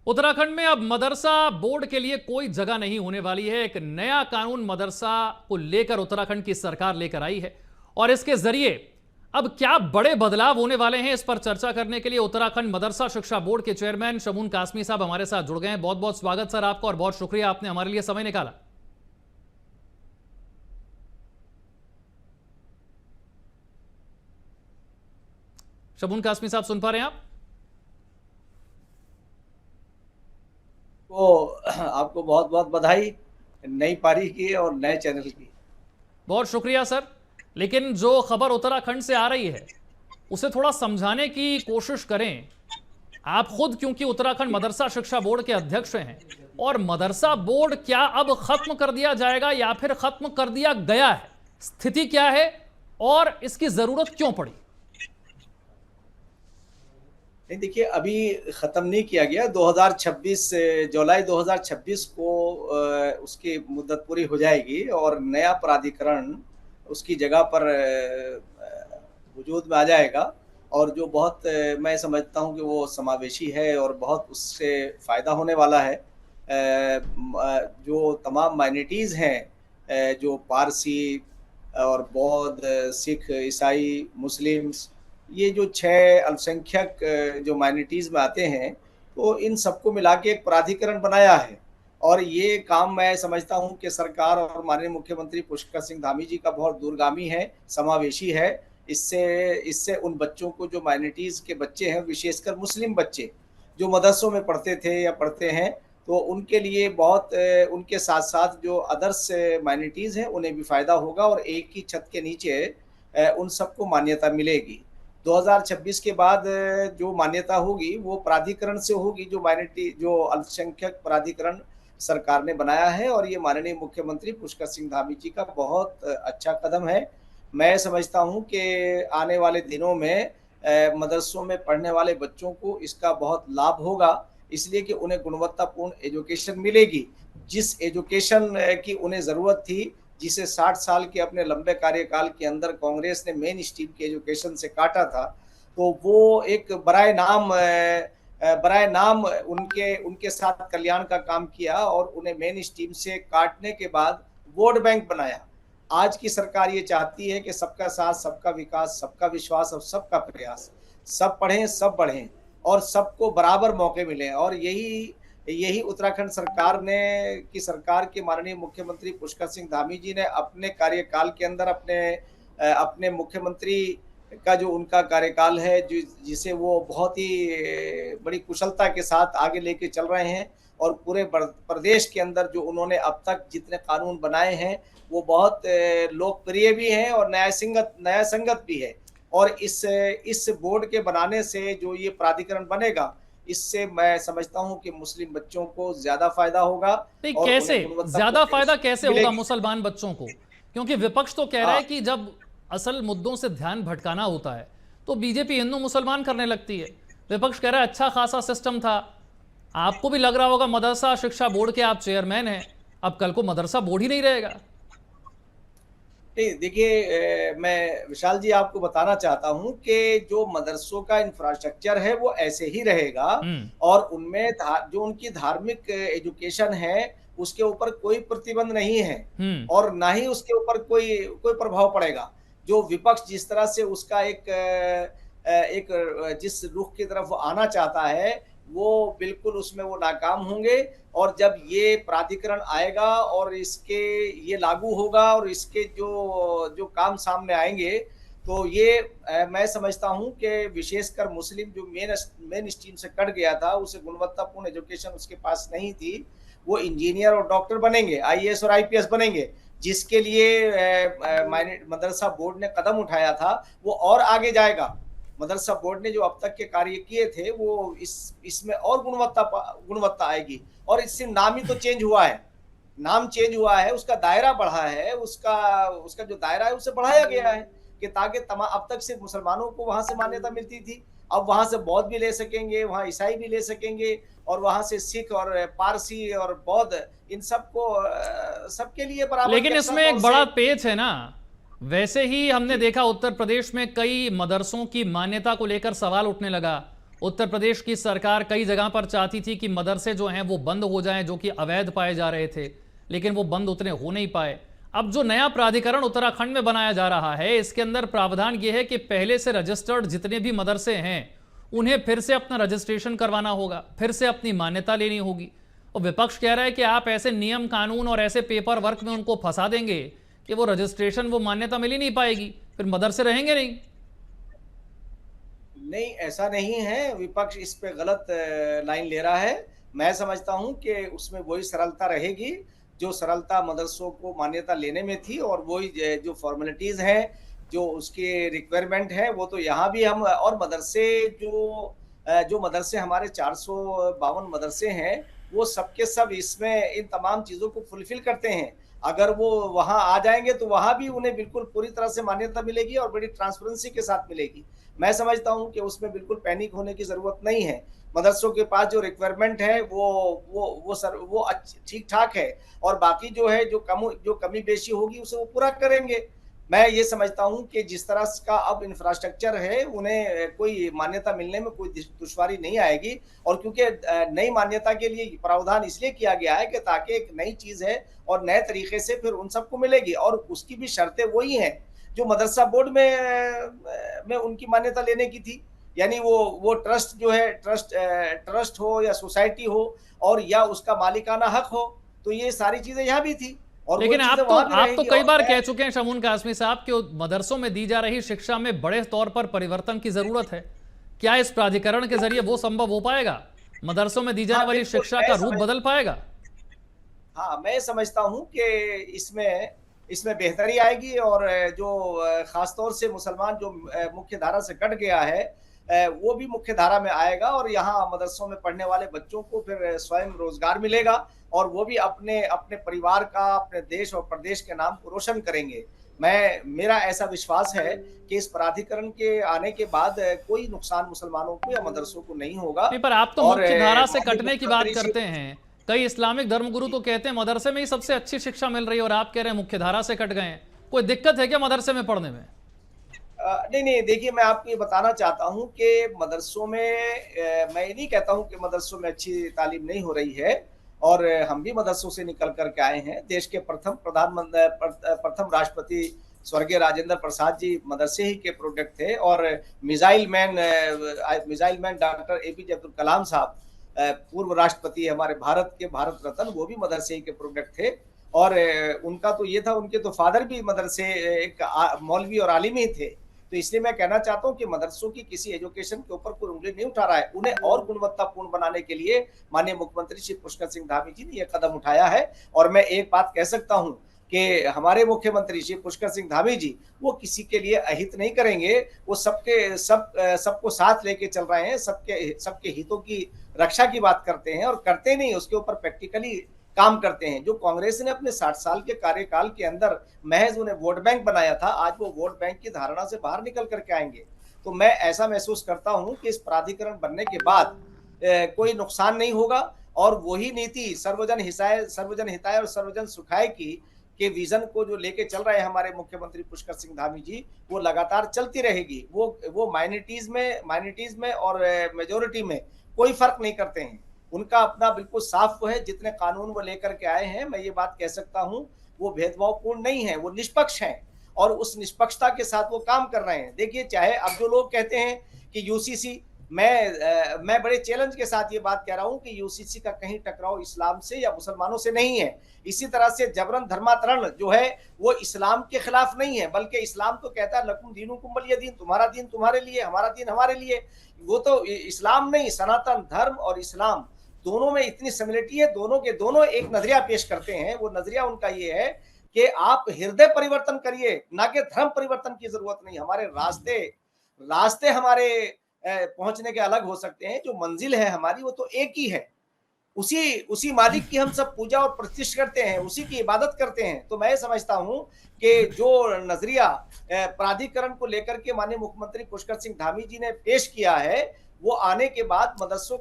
उत्तराखंड में अब मदरसा बोर्ड के लिए कोई जगह नहीं होने वाली है। एक नया कानून मदरसा को लेकर उत्तराखंड की सरकार लेकर आई है और इसके जरिए अब क्या बड़े बदलाव होने वाले हैं, इस पर चर्चा करने के लिए उत्तराखंड मदरसा शिक्षा बोर्ड के चेयरमैन शमून कासमी साहब हमारे साथ जुड़ गए हैं। बहुत बहुत स्वागत सर आपका और बहुत शुक्रिया आपने हमारे लिए समय निकाला। शमून कासमी साहब सुन पा रहे हैं आप? को आपको बहुत बहुत बधाई नई पारी की और नए चैनल की। बहुत शुक्रिया सर। लेकिन जो खबर उत्तराखंड से आ रही है उसे थोड़ा समझाने की कोशिश करें। आप खुद क्योंकि उत्तराखंड मदरसा शिक्षा बोर्ड के अध्यक्ष हैं, और मदरसा बोर्ड क्या अब खत्म कर दिया जाएगा या फिर खत्म कर दिया गया है? स्थिति क्या है और इसकी जरूरत क्यों पड़ी? नहीं, देखिए, अभी ख़त्म नहीं किया गया। 2026 जुलाई 2026 को उसकी मुद्दत पूरी हो जाएगी और नया प्राधिकरण उसकी जगह पर वजूद में आ जाएगा। और जो बहुत मैं समझता हूँ कि वो समावेशी है और बहुत उससे फ़ायदा होने वाला है। जो तमाम माइनॉरिटीज़ हैं, जो पारसी और बौद्ध, सिख, ईसाई, मुस्लिम्स, ये जो 6 अल्पसंख्यक जो माइनॉरिटीज़ में आते हैं, तो इन सबको मिला के एक प्राधिकरण बनाया है। और ये काम मैं समझता हूँ कि सरकार और माननीय मुख्यमंत्री पुष्कर सिंह धामी जी का बहुत दूरगामी है, समावेशी है। इससे इससे उन बच्चों को, जो माइनॉरिटीज़ के बच्चे हैं, विशेषकर मुस्लिम बच्चे जो मदरसों में पढ़ते थे या पढ़ते हैं, तो उनके लिए बहुत उनके साथ-साथ जो अदर्स माइनॉरिटीज़ हैं, उन्हें भी फ़ायदा होगा और एक ही छत के नीचे उन सबको मान्यता मिलेगी। 2026 के बाद जो मान्यता होगी वो प्राधिकरण से होगी, जो अल्पसंख्यक प्राधिकरण सरकार ने बनाया है। और ये माननीय मुख्यमंत्री पुष्कर सिंह धामी जी का बहुत अच्छा कदम है। मैं समझता हूँ कि आने वाले दिनों में मदरसों में पढ़ने वाले बच्चों को इसका बहुत लाभ होगा, इसलिए कि उन्हें गुणवत्तापूर्ण एजुकेशन मिलेगी। जिस एजुकेशन की उन्हें ज़रूरत थी, जिसे 60 साल के अपने लंबे कार्यकाल के अंदर कांग्रेस ने मेन स्ट्रीम के एजुकेशन से काटा था, तो वो एक बराए नाम उनके उनके साथ कल्याण का काम किया और उन्हें मेन स्ट्रीम से काटने के बाद वोट बैंक बनाया। आज की सरकार ये चाहती है कि सबका साथ, सबका विकास, सबका विश्वास और सबका प्रयास, सब पढ़ें, सब बढ़ें और सबको बराबर मौके मिलें। और यही यही उत्तराखंड सरकार के माननीय मुख्यमंत्री पुष्कर सिंह धामी जी ने अपने कार्यकाल के अंदर अपने मुख्यमंत्री का जो उनका कार्यकाल है, जिसे वो बहुत ही बड़ी कुशलता के साथ आगे लेके चल रहे हैं। और पूरे प्रदेश के अंदर जो उन्होंने अब तक जितने कानून बनाए हैं, वो बहुत लोकप्रिय भी हैं और न्याय संगत भी है। और इस बोर्ड के बनाने से जो ये प्राधिकरण बनेगा, इससे मैं समझता हूं कि मुस्लिम बच्चों को ज्यादा फायदा होगा नहीं, और कैसे उन्हें गुणवत्तापूर्ण ज्यादा फायदा एजुकेशन कैसे होगा मिलेगी। मुसलमान बच्चों को? क्योंकि विपक्ष तो कह रहा है हाँ, कि जब असल मुद्दों से ध्यान भटकाना होता है तो बीजेपी हिंदू मुसलमान करने लगती है। विपक्ष कह रहा है अच्छा खासा सिस्टम था। आपको भी लग रहा होगा, मदरसा शिक्षा बोर्ड के आप चेयरमैन हैं, अब कल को मदरसा बोर्ड ही नहीं रहेगा। नहीं, देखिए, मैं विशाल जी आपको बताना चाहता हूं कि जो मदरसों का इंफ्रास्ट्रक्चर है वो ऐसे ही रहेगा। हम्म। और उनमें जो उनकी धार्मिक एजुकेशन है, उसके ऊपर कोई प्रतिबंध नहीं है हम्म। और ना ही उसके ऊपर कोई कोई प्रभाव पड़ेगा। जो विपक्ष जिस तरह से उसका जिस रुख की तरफ वो आना चाहता है, वो बिल्कुल उसमें वो नाकाम होंगे। और जब ये प्राधिकरण आएगा और इसके ये लागू होगा और इसके जो जो काम सामने आएंगे, तो ये मैं समझता हूँ कि विशेषकर मुस्लिम जो मेन स्ट्रीम से कट गया था, उसे गुणवत्तापूर्ण एजुकेशन उसके पास नहीं थी, वो इंजीनियर और डॉक्टर बनेंगे, आईएएस और आईपीएस बनेंगे। जिसके लिए मदरसा बोर्ड ने कदम उठाया था, वो और आगे जाएगा। मदरसा बोर्ड ने जो अब तक के कार्य किए थे, वो इसमें और गुणवत्ता आएगी। और इससे नाम ही तो चेंज हुआ है, नाम चेंज हुआ है, उसका दायरा बढ़ा है, उसका उसका जो दायरा है उसे बढ़ाया गया है कि ताकि तमाम, अब तक सिर्फ मुसलमानों को वहां से मान्यता मिलती थी, अब वहां से बौद्ध भी ले सकेंगे, वहां ईसाई भी ले सकेंगे और वहां से सिख और पारसी और बौद्ध, इन सबको सबके लिए बराबर लेकिन यकसा इसमें तौर एक से। बड़ा पेच है ना। वैसे ही हमने देखा उत्तर प्रदेश में कई मदरसों की मान्यता को लेकर सवाल उठने लगा। उत्तर प्रदेश की सरकार कई जगह पर चाहती थी कि मदरसे जो हैं वो बंद हो जाएं, जो कि अवैध पाए जा रहे थे, लेकिन वो बंद उतने हो नहीं पाए। अब जो नया प्राधिकरण उत्तराखंड में बनाया जा रहा है, इसके अंदर प्रावधान ये है कि पहले से रजिस्टर्ड जितने भी मदरसे हैं उन्हें फिर से अपना रजिस्ट्रेशन करवाना होगा, फिर से अपनी मान्यता लेनी होगी। और विपक्ष कह रहा है कि आप ऐसे नियम कानून और ऐसे पेपर वर्क में उनको फंसा देंगे कि वो रजिस्ट्रेशन, वो मान्यता मिल ही नहीं पाएगी, फिर मदरसे रहेंगे नहीं। नहीं, ऐसा नहीं है। विपक्ष इस पे गलत लाइन ले रहा है। मैं समझता हूँ कि उसमें वही सरलता रहेगी जो सरलता मदरसों को मान्यता लेने में थी, और वही जो फॉर्मेलिटीज हैं, जो उसके रिक्वायरमेंट है, वो तो यहाँ भी हम, और मदरसे जो मदरसे हमारे 452 मदरसे हैं, वो सबके सब इसमें इन तमाम चीज़ों को फुलफिल करते हैं। अगर वो वहाँ आ जाएंगे तो वहाँ भी उन्हें बिल्कुल पूरी तरह से मान्यता मिलेगी और बड़ी ट्रांसपेरेंसी के साथ मिलेगी। मैं समझता हूँ कि उसमें बिल्कुल पैनिक होने की ज़रूरत नहीं है। मदरसों के पास जो रिक्वायरमेंट है वो ठीक ठाक है, और बाकी जो है जो कमी बेशी होगी उसे वो पूरा करेंगे। मैं ये समझता हूँ कि जिस तरह का अब इंफ्रास्ट्रक्चर है, उन्हें कोई मान्यता मिलने में कोई दुश्वारी नहीं आएगी। और क्योंकि नई मान्यता के लिए प्रावधान इसलिए किया गया है कि ताकि एक नई चीज़ है और नए तरीके से फिर उन सबको मिलेगी, और उसकी भी शर्तें वही हैं जो मदरसा बोर्ड में उनकी मान्यता लेने की थी। यानी वो ट्रस्ट जो है, ट्रस्ट हो या सोसाइटी हो, और या उसका मालिकाना हक हो, तो ये सारी चीजें यहाँ भी थी और लेकिन वो आप चीजें तो वहां भी आप तो रहेगी। कई और बार कह चुके हैं शमून कासमी साहब कि मदरसों में दी जा रही शिक्षा में बड़े तौर पर परिवर्तन की जरूरत है। क्या इस प्राधिकरण के जरिए वो संभव हो पाएगा? मदरसों में दी जाने हाँ, वाली बिल्कुल, शिक्षा का रूप बदल पाएगा? हाँ, मैं समझता हूँ कि इसमें बेहतरी आएगी, और जो खासतौर से मुसलमान जो मुख्य धारा से कट गया है, वो भी मुख्य धारा में आएगा, और यहाँ मदरसों में पढ़ने वाले बच्चों को फिर स्वयं रोजगार मिलेगा, और वो भी अपने अपने परिवार का, अपने देश और प्रदेश के नाम को रोशन करेंगे। मेरा ऐसा विश्वास है कि इस प्राधिकरण के आने के बाद कोई नुकसान मुसलमानों को या मदरसों को नहीं होगा। नहीं, पर आप तो और मुख्य धारा से माननीय कटने की बात मुख्यमंत्री करते हैं। कई इस्लामिक धर्मगुरु तो कहते हैं मदरसे में ही सबसे अच्छी शिक्षा मिल रही है, और आप कह रहे हैं मुख्य धारा से कट गए हैं। कोई दिक्कत है क्या मदरसे में पढ़ने में? नहीं, देखिए, मैं आपको ये बताना चाहता हूँ कि मदरसों में, मैं ये नहीं कहता हूँ कि मदरसों में अच्छी तालीम नहीं हो रही है, और हम भी मदरसों से निकल कर के आए हैं। देश के प्रथम राष्ट्रपति स्वर्गीय राजेंद्र प्रसाद जी मदरसे ही के प्रोडक्ट थे, और missile man doctor APJ Abdul Kalam साहब, पूर्व राष्ट्रपति हमारे भारत के, भारत रत्न, वो भी मदरसे ही के प्रोडक्ट थे। और उनका तो ये था, उनके तो फादर भी मदरसे एक मौलवी और आलिम ही थे। तो इसलिए मैं कहना चाहता हूँ कि मदरसों की किसी एजुकेशन के ऊपर कोई उंगली नहीं उठा रहा है। उन्हें और गुणवत्तापूर्ण बनाने के लिए माननीय मुख्यमंत्री श्री पुष्कर सिंह धामी जी ने यह कदम उठाया है। और मैं एक बात कह सकता हूँ कि हमारे मुख्यमंत्री श्री पुष्कर सिंह धामी जी, वो किसी के लिए अहित नहीं करेंगे। वो सबको साथ लेके चल रहे हैं, सबके हितों की रक्षा की बात करते हैं, और करते नहीं, उसके ऊपर प्रैक्टिकली काम करते हैं। जो कांग्रेस ने अपने 60 साल के कार्यकाल के अंदर महज उन्हें वोट बैंक बनाया था, आज वो वोट बैंक की धारणा से बाहर निकल करके आएंगे। तो मैं ऐसा महसूस करता हूं कि इस प्राधिकरण बनने के बाद कोई नुकसान नहीं होगा, और वही नीति सर्वजन हिताय और सर्वजन सुखाय की के विजन को जो लेके चल रहे हैं हमारे मुख्यमंत्री पुष्कर सिंह धामी जी, वो लगातार चलती रहेगी। वो माइनॉरिटीज में और मेजोरिटी में कोई फर्क नहीं करते हैं। उनका अपना बिल्कुल साफ वो है। जितने कानून वो लेकर के आए हैं, मैं ये बात कह सकता हूँ, वो भेदभावपूर्ण नहीं है, वो निष्पक्ष हैं, और उस निष्पक्षता के साथ वो काम कर रहे हैं। देखिए, चाहे अब जो लोग कहते हैं कि यूसीसी, मैं बड़े चैलेंज के साथ ये बात कह रहा हूँ कि यूसीसी का कहीं टकराव इस्लाम से या मुसलमानों से नहीं है। इसी तरह से जबरन धर्मांतरण जो है वो इस्लाम के खिलाफ नहीं है, बल्कि इस्लाम तो कहता है लकुम दीनुकुम वलिय दीन, तुम्हारा दीन तुम्हारे लिए, हमारा दीन हमारे लिए। वो तो इस्लाम नहीं, सनातन धर्म और इस्लाम दोनों में इतनी सिमिलरिटी है, दोनों के दोनों एक नजरिया पेश करते हैं। वो नजरिया उनका ये है कि आप हृदय परिवर्तन करिए, ना कि धर्म परिवर्तन की जरूरत नहीं। हमारे रास्ते हमारे पहुंचने के अलग हो सकते हैं, जो मंजिल है हमारी वो तो एक ही है। उसी मालिक की हम सब पूजा और प्रतिष्ठा करते हैं, उसी की इबादत करते हैं। तो मैं समझता हूं कि जो नजरिया प्राधिकरण को लेकर के माननीय मुख्यमंत्री पुष्कर सिंह धामी जी ने पेश किया है, वो आने के बाद मदरसों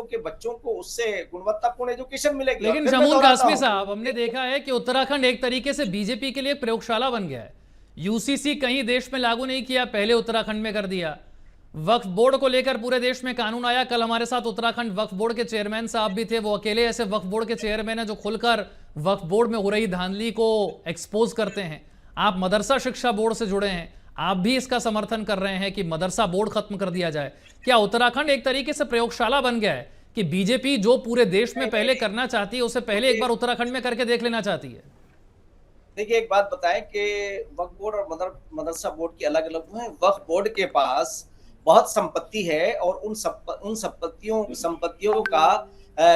के बच्चों को उससे गुणवत्तापूर्ण एजुकेशन मिलेगी। लेकिन शमून कासमी साहब, हमने देखा है कि उत्तराखंड एक तरीके से बीजेपी के लिए प्रयोगशाला बन गया है। यूसीसी कहीं देश में लागू नहीं किया, पहले उत्तराखंड में कर दिया। वक्फ बोर्ड को लेकर पूरे देश में कानून आया। कल हमारे साथ उत्तराखंड वक्फ बोर्ड के चेयरमैन साहब भी थे। वो अकेले ऐसे वक्फ बोर्ड के चेयरमैन हैं जो खुलकर वक्फ बोर्ड में हो रही धांधली को एक्सपोज करते हैं। आप मदरसा शिक्षा बोर्ड से जुड़े हैं, आप भी इसका समर्थन कर रहे हैं कि मदरसा बोर्ड खत्म कर दिया जाए। क्या उत्तराखंड एक तरीके से प्रयोगशाला बन गया है कि बीजेपी जो पूरे देश में पहले करना चाहती है उसे पहले एक बार उत्तराखंड में करके देख लेना चाहती है? देखिए, एक बात बताएं कि वक्फ बोर्ड और मदरसा बोर्ड की अलग अलग है। वक्फ बोर्ड के पास बहुत संपत्ति है और उन संपत्तियों का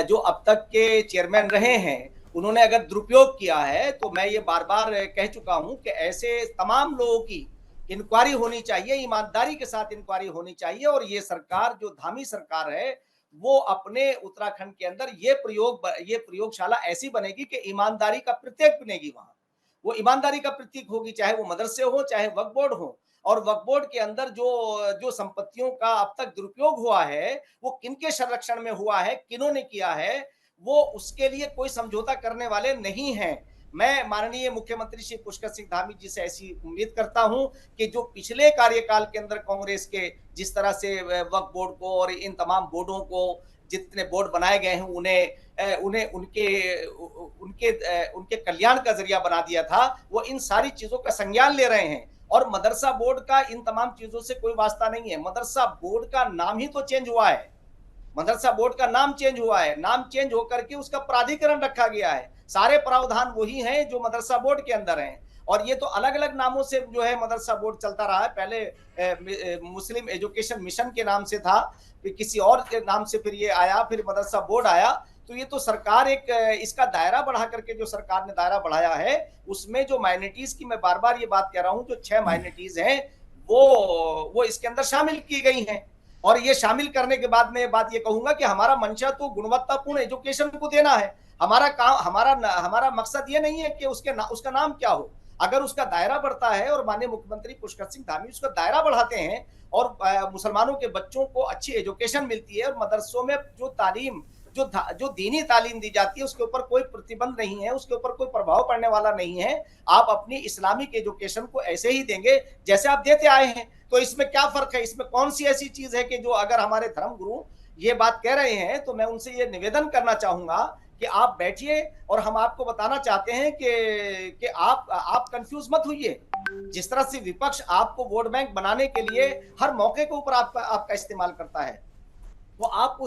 जो अब तक के चेयरमैन रहे हैं उन्होंने अगर दुरुपयोग किया है तो मैं ये बार बार कह चुका हूं कि ऐसे तमाम लोगों की इंक्वायरी होनी चाहिए, ईमानदारी के साथ इंक्वायरी होनी चाहिए। और ये सरकार जो धामी सरकार है वो अपने उत्तराखंड के अंदर ये प्रयोगशाला ऐसी बनेगी कि ईमानदारी का प्रत्येक बनेगी। वहां वो ईमानदारी का प्रतीक होगी, चाहे वो मदरसे हो चाहे वक्फ बोर्ड हो। और वक्फ बोर्ड के अंदर जो जो संपत्तियों का अब तक दुरुपयोग हुआ है वो किनके संरक्षण में हुआ है, किन्होंने किया है, वो उसके लिए कोई समझौता करने वाले नहीं हैं। मैं माननीय मुख्यमंत्री श्री पुष्कर सिंह धामी जी से ऐसी उम्मीद करता हूं कि जो पिछले कार्यकाल के अंदर कांग्रेस के जिस तरह से वक्फ बोर्ड को और इन तमाम बोर्डों को जितने बोर्ड बनाए गए हैं उन्हें उन्हें उनके उनके उनके कल्याण का जरिया बना दिया था, वो इन सारी चीजों का संज्ञान ले रहे हैं। और मदरसा बोर्ड का इन तमाम चीजों से कोई वास्ता नहीं है। मदरसा बोर्ड का नाम ही तो चेंज हुआ है। मदरसा बोर्ड का नाम चेंज हुआ है, नाम चेंज होकर के उसका प्राधिकरण रखा गया है। सारे प्रावधान वही हैं जो मदरसा बोर्ड के अंदर हैं। और ये तो अलग अलग नामों से जो है मदरसा बोर्ड चलता रहा है। पहले मुस्लिम एजुकेशन मिशन के नाम से था, फिर किसी और के नाम से फिर ये आया, फिर मदरसा बोर्ड आया। तो ये तो सरकार एक इसका दायरा बढ़ा करके जो सरकार ने दायरा बढ़ाया है उसमें जो माइनॉरिटीज की मैं बार बार ये बात कह रहा हूं, जो 6 माइनॉरिटीज हैं वो इसके अंदर शामिल की गई हैं। और ये शामिल करने के बाद मैं बात ये कहूंगा कि हमारा मंशा तो गुणवत्तापूर्ण एजुकेशन को देना है। हमारा काम हमारा मकसद ये नहीं है कि उसका नाम क्या हो। अगर उसका दायरा बढ़ता है और माननीय मुख्यमंत्री पुष्कर सिंह धामी उसका दायरा बढ़ाते हैं और मुसलमानों के बच्चों को अच्छी एजुकेशन मिलती है और मदरसों में जो तालीम जो दीनी तालीम दी जाती है उसके ऊपर कोई प्रतिबंध नहीं है, उसके ऊपर कोई प्रभाव पड़ने वाला नहीं है। आप अपनी इस्लामिक एजुकेशन को ऐसे ही देंगे जैसे आप देते आए हैं। तो इसमें क्या फर्क है? इसमें कौन सी ऐसी चीज है कि जो अगर हमारे धर्म गुरु ये बात कह रहे हैं तो मैं उनसे ये निवेदन करना चाहूंगा कि आप बैठिए और हम आपको बताना चाहते हैं कि आप कंफ्यूज मत होइए। जिस तरह से विपक्ष आपको वोट बैंक बनाने के लिए हर मौके के ऊपर आपका इस्तेमाल करता है, वो आप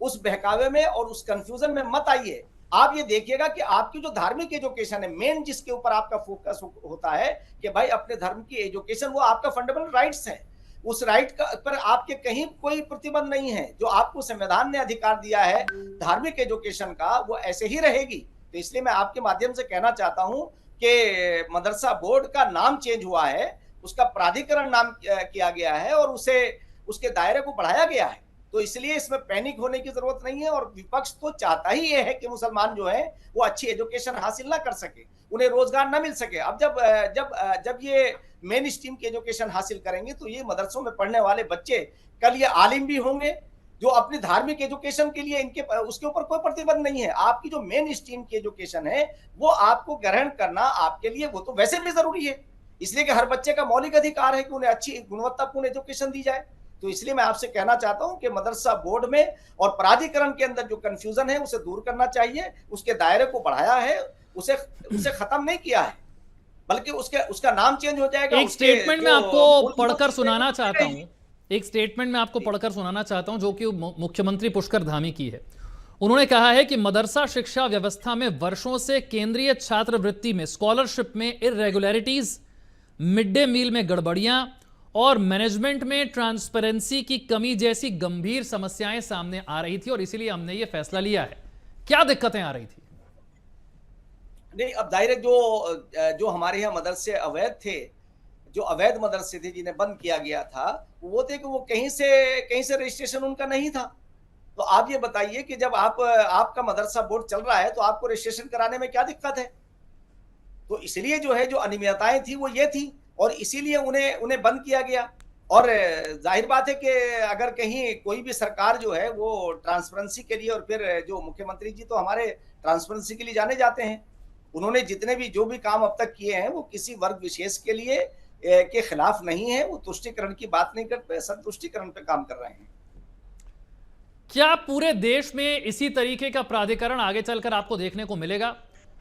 उस बहकावे में और उस कंफ्यूजन में मत आइए। आप ये देखिएगा कि आपकी जो धार्मिक एजुकेशन है, मेन जिसके ऊपर आपका फोकस होता है कि भाई अपने धर्म की एजुकेशन, वो आपका फंडामेंटल राइट्स है। उस राइट पर आपके कहीं कोई प्रतिबंध नहीं है। जो आपको संविधान ने अधिकार दिया है धार्मिक एजुकेशन का, वो ऐसे ही रहेगी। तो इसलिए मैं आपके माध्यम से कहना चाहता हूं कि मदरसा बोर्ड का नाम चेंज हुआ है, उसका प्राधिकरण नाम किया गया है और उसके दायरे को बढ़ाया गया है। तो इसलिए इसमें पैनिक होने की जरूरत नहीं है। और विपक्ष तो चाहता ही ये है कि मुसलमान जो है वो अच्छी एजुकेशन हासिल ना कर सके, उन्हें रोजगार ना मिल सके। अब जब ये मेन स्ट्रीम की एजुकेशन हासिल करेंगे तो ये मदरसों में पढ़ने वाले बच्चे कल ये आलिम भी होंगे जो अपनी धार्मिक एजुकेशन के लिए उसके ऊपर कोई प्रतिबंध नहीं है। आपकी जो मेन स्ट्रीम की एजुकेशन है वो आपको ग्रहण करना आपके लिए वो तो वैसे भी जरूरी है, इसलिए कि हर बच्चे का मौलिक अधिकार है कि उन्हें अच्छी गुणवत्तापूर्ण एजुकेशन दी जाए। तो इसलिए मैं आपसे कहना चाहता हूं कि मदरसा बोर्ड में और प्राधिकरण के अंदर जो कंफ्यूजन है उसे दूर करना चाहिए। उसके दायरे को बढ़ाया है, उसे खत्म नहीं किया है, बल्कि उसका नाम चेंज हो जाएगा। एक स्टेटमेंट में आपको पढ़कर सुनाना चाहता हूं, एक स्टेटमेंट में आपको पढ़कर सुनाना चाहता हूं जो कि मुख्यमंत्री पुष्कर धामी की है। उन्होंने कहा है कि मदरसा शिक्षा व्यवस्था में वर्षों से केंद्रीय छात्रवृत्ति में, स्कॉलरशिप में इरेगुलरिटीज, मिड डे मील में गड़बड़ियां और मैनेजमेंट में ट्रांसपेरेंसी की कमी जैसी गंभीर समस्याएं सामने आ रही थी और इसीलिए हमने यह फैसला लिया है। क्या दिक्कतें आ रही थी? नहीं, अब जाहिर है जो हमारे यहाँ मदरसे अवैध थे, जो अवैध मदरसे थे जिन्हें बंद किया गया था, वो थे कि वो कहीं से रजिस्ट्रेशन उनका नहीं था। तो आप ये बताइए कि जब आपका मदरसा बोर्ड चल रहा है तो आपको रजिस्ट्रेशन कराने में क्या दिक्कत है? तो इसलिए जो है जो अनियमितताएं थी वो ये थी और इसीलिए उन्हें बंद किया गया। और जाहिर बात है कि अगर कहीं कोई भी सरकार जो है वो ट्रांसपेरेंसी के लिए, और फिर जो मुख्यमंत्री जी तो हमारे ट्रांसपेरेंसी के लिए जाने जाते हैं, उन्होंने जितने भी जो भी काम अब तक किए हैं वो किसी वर्ग विशेष के लिए के खिलाफ नहीं है, वो तुष्टिकरण की बात नहीं करते, संतुष्टिकरण पे काम कर रहे हैं। क्या पूरे देश में इसी तरीके का प्राधिकरण आगे चलकर आपको देखने को मिलेगा?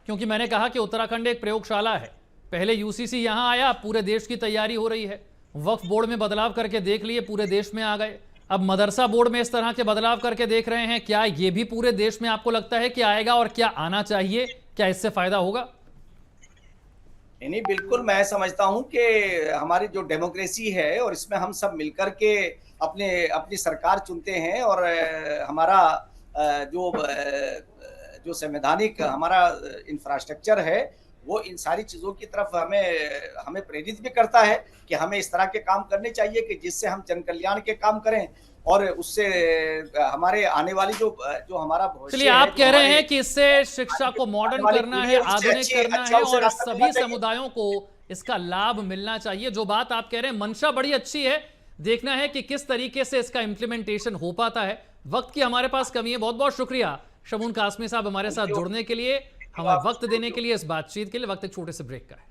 क्योंकि मैंने कहा कि उत्तराखंड एक प्रयोगशाला है। पहले यूसीसी यहां आया, पूरे देश की तैयारी हो रही है। वक्फ बोर्ड में बदलाव करके देख लिए, पूरे देश में आ गए। अब मदरसा बोर्ड में इस तरह के बदलाव करके देख रहे हैं। क्या ये भी पूरे देश में आपको लगता है कि आएगा, और क्या आना चाहिए? क्या इससे फायदा होगा? नहीं, बिल्कुल मैं समझता हूँ कि हमारी जो डेमोक्रेसी है और इसमें हम सब मिलकर के अपनी सरकार चुनते हैं, और हमारा जो संवैधानिक हमारा इंफ्रास्ट्रक्चर है, वो इन सारी चीज़ों की तरफ हमें हमें प्रेरित भी करता है कि हमें इस तरह के काम करने चाहिए कि जिससे हम जन कल्याण के काम करें, और उससे हमारे आने वाली जो हमारा भविष्य चलिए, है, आप जो कह रहे हमारे हैं कि इससे शिक्षा को आने मॉडर्न वाली करना पीढ़ी है, है, उससे आधुनिक करना अच्छा है, उससे और रास्ता मिलना सभी चाहिए। समुदायों को इसका लाभ मिलना चाहिए। जो बात आप कह रहे हैं, मंशा बड़ी अच्छी है। देखना है कि किस तरीके से इसका इंप्लीमेंटेशन हो पाता है। वक्त की हमारे पास कमी है। बहुत बहुत शुक्रिया शमून कासमी साहब हमारे साथ थैंक यू। जुड़ने के लिए, थैंक यू हमें आप, वक्त थैंक देने यू। के लिए, इस बातचीत के लिए। वक्त एक छोटे से ब्रेक का है।